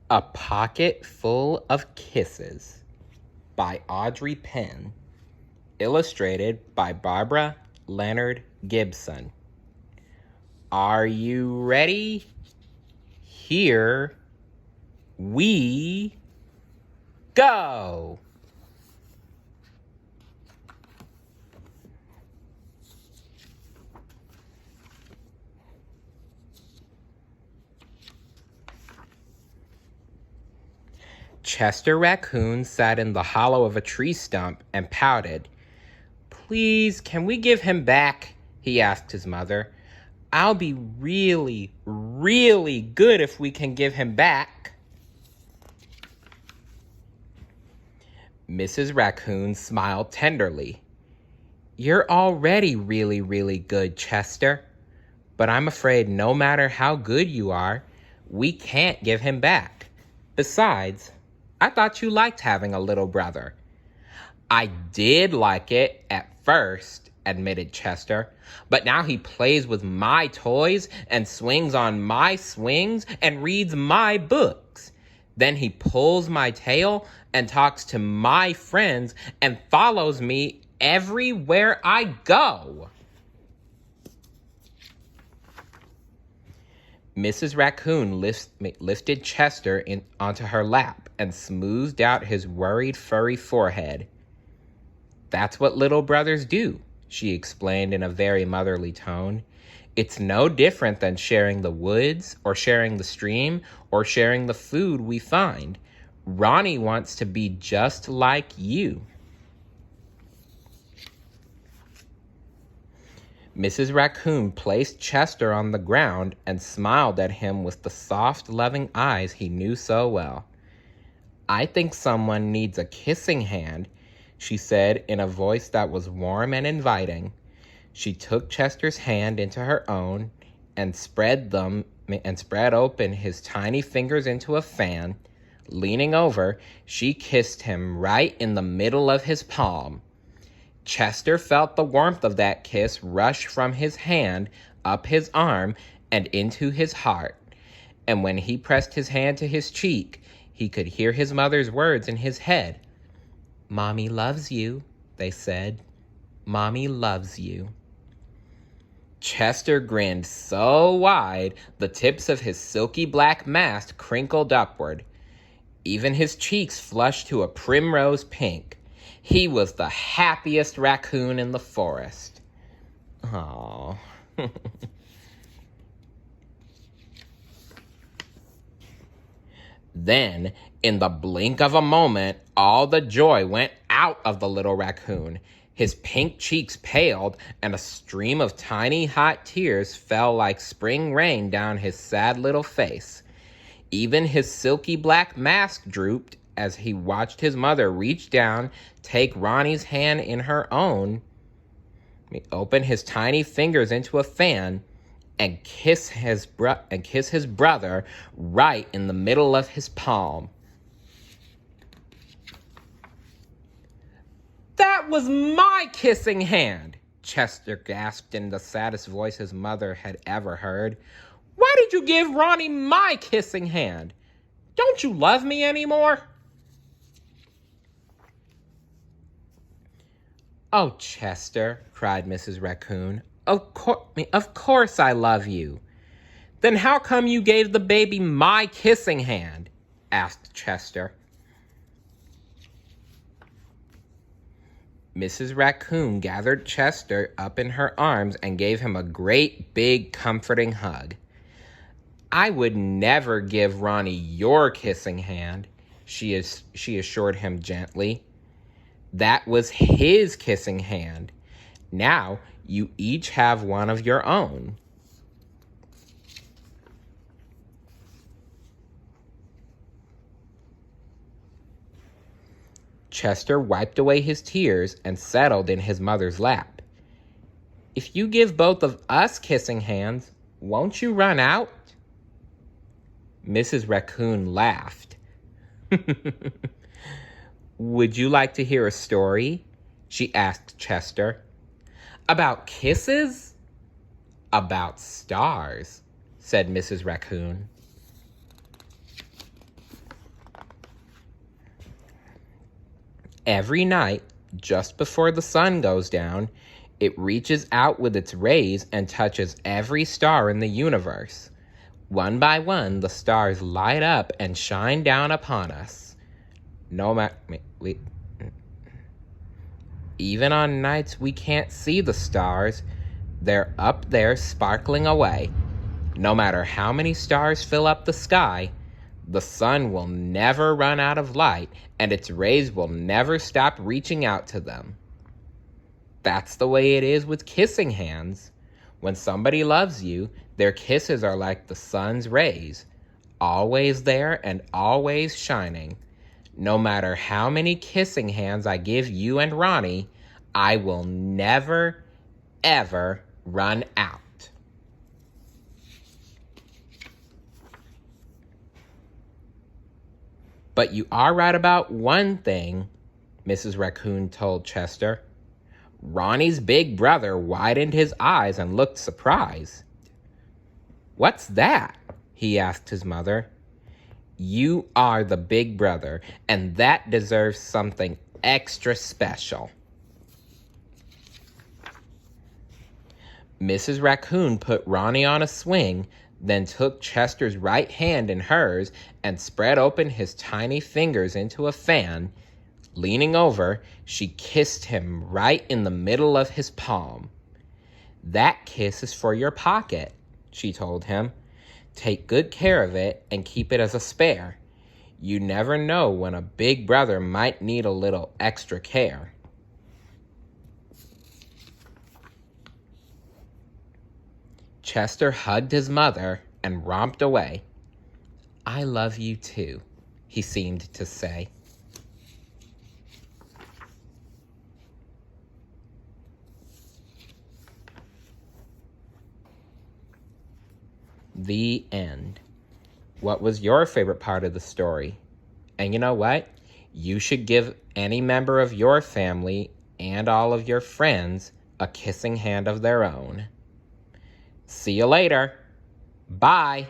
A Pocket Full of Kisses by Audrey Penn. Illustrated by Barbara Leonard Gibson. Are you ready? Here we go! Chester Raccoon sat in the hollow of a tree stump and pouted. "Please, can we give him back?" he asked his mother. "I'll be really, really good if we can give him back." Mrs. Raccoon smiled tenderly. "You're already really, really good, Chester. But I'm afraid no matter how good you are, we can't give him back. Besides, I thought you liked having a little brother." "I did like it at first," admitted Chester, "but now he plays with my toys and swings on my swings and reads my books. Then he pulls my tail and talks to my friends and follows me everywhere I go." Mrs. Raccoon lifted Chester onto her lap and smoothed out his worried, furry forehead. "That's what little brothers do," she explained in a very motherly tone. "It's no different than sharing the woods, or sharing the stream, or sharing the food we find. Ronnie wants to be just like you." Mrs. Raccoon placed Chester on the ground and smiled at him with the soft, loving eyes he knew so well. "I think someone needs a kissing hand," she said in a voice that was warm and inviting. She took Chester's hand into her own and spread open his tiny fingers into a fan. Leaning over, she kissed him right in the middle of his palm. Chester felt the warmth of that kiss rush from his hand up his arm and into his heart. And when he pressed his hand to his cheek, he could hear his mother's words in his head. "Mommy loves you," they said. "Mommy loves you." Chester grinned so wide, the tips of his silky black mask crinkled upward. Even his cheeks flushed to a primrose pink. He was the happiest raccoon in the forest. Aww. Then, in the blink of a moment, all the joy went out of the little raccoon. His pink cheeks paled, and a stream of tiny hot tears fell like spring rain down his sad little face. Even his silky black mask drooped as he watched his mother reach down, take Ronnie's hand in her own, open his tiny fingers into a fan, and kiss his brother right in the middle of his palm. "That was my kissing hand!" Chester gasped in the saddest voice his mother had ever heard. "Why did you give Ronnie my kissing hand? Don't you love me anymore?" "Oh, Chester," cried Mrs. Raccoon, Of course I love you." "Then how come you gave the baby my kissing hand?" asked Chester. Mrs. Raccoon gathered Chester up in her arms and gave him a great, big, comforting hug. "I would never give Ronnie your kissing hand," she assured him gently. "That was his kissing hand. Now you each have one of your own." Chester wiped away his tears and settled in his mother's lap. "If you give both of us kissing hands, won't you run out?" Mrs. Raccoon laughed. "Would you like to hear a story?" she asked Chester. "About kisses?" "About stars," said Mrs. Raccoon. Every night, just before the sun goes down, it reaches out with its rays and touches every star in the universe. One by one, the stars light up and shine down upon us. No matter, even on nights we can't see the stars, they're up there sparkling away. No matter how many stars fill up the sky, the sun will never run out of light, and its rays will never stop reaching out to them. That's the way it is with kissing hands. When somebody loves you, their kisses are like the sun's rays, always there and always shining. No matter how many kissing hands I give you and Ronnie, I will never, ever run out. But you are right about one thing, Mrs. Raccoon told Chester. Ronnie's big brother widened his eyes and looked surprised. What's that? He asked his mother. You are the big brother, and that deserves something extra special. Mrs. Raccoon put Ronnie on a swing, then took Chester's right hand in hers and spread open his tiny fingers into a fan. Leaning over, she kissed him right in the middle of his palm. That kiss is for your pocket, she told him. Take good care of it and keep it as a spare. You never know when a big brother might need a little extra care. Chester hugged his mother and romped away. I love you too, he seemed to say. The end. What was your favorite part of the story? And you know what? You should give any member of your family and all of your friends a kissing hand of their own. See you later. Bye.